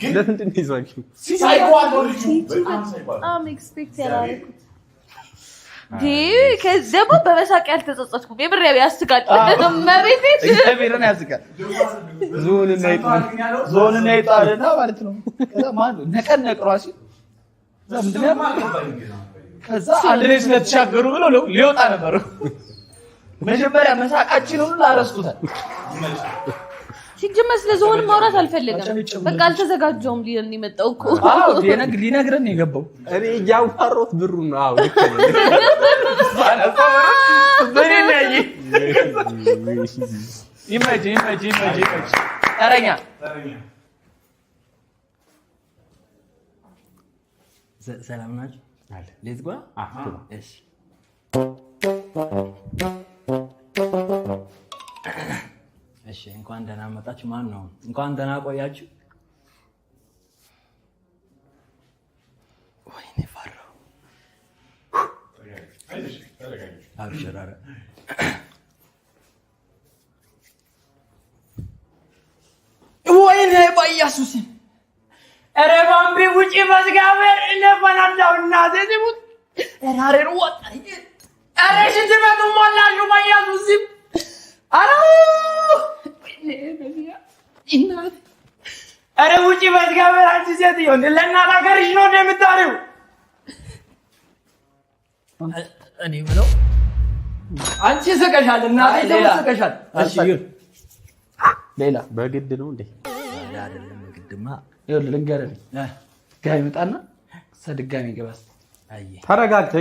ለምንድን ነው ይዟችሁ? ኤክስፔክት ያላረኩት ደግሞ በመሳቅ ያልተጸጸትኩም። የምር ያስቃል። መቤቴ እግዚአብሔርን ያስቃል። ዞንን አይጣልና ማለት ነው። ከዛ ማን ነው ነቀነቅ ራሱ ከዛ አንድ ላይ ስለተሻገሩ ብለው ሊወጣ ነበር። መጀመሪያ መሳቃችን ሁሉ አረስኩታል። ሲጀመር ስለዞን ማውራት አልፈልግም። በቃ አልተዘጋጀውም። ሊለን የመጣው እኮ አዎ ሊነግረን የገባው እኔ እያዋሮት ብሩ ነው። አዎ ልክ ነው። ይመጪ ተረኛ ሰላም ናችሁ? ሌትስ ጎ እሺ እሺ እንኳን ደህና መጣችሁ። ማን ነው? እንኳን ደህና ቆያችሁ። ወይኔ ፈራሁ። አብሽራራ ወይኔ በኢየሱስ ኧረ ባምቢ ውጪ በዝጋበር እነፈናዳው እናቴ ትሙት ራሬን ወጣ ኧረ ሽንት ቤቱ ሞላችሁ በኢየሱስ ኧረ ኧረ ውጪ በዝጋበር አንቺ ሴትዮ ለእናት ሀገርሽ ነው የምታሪው። እኔ ብለው አንቺ ስቀሻል እናቴ ደግሞ ስቀሻል። እሺ ሌላ በግድ ነው እንዴ? አይደለም በግድማ ይኸውልህ ልንገርህ ድጋሚ መጣና ድጋሚ ገባስ ተረጋግተህ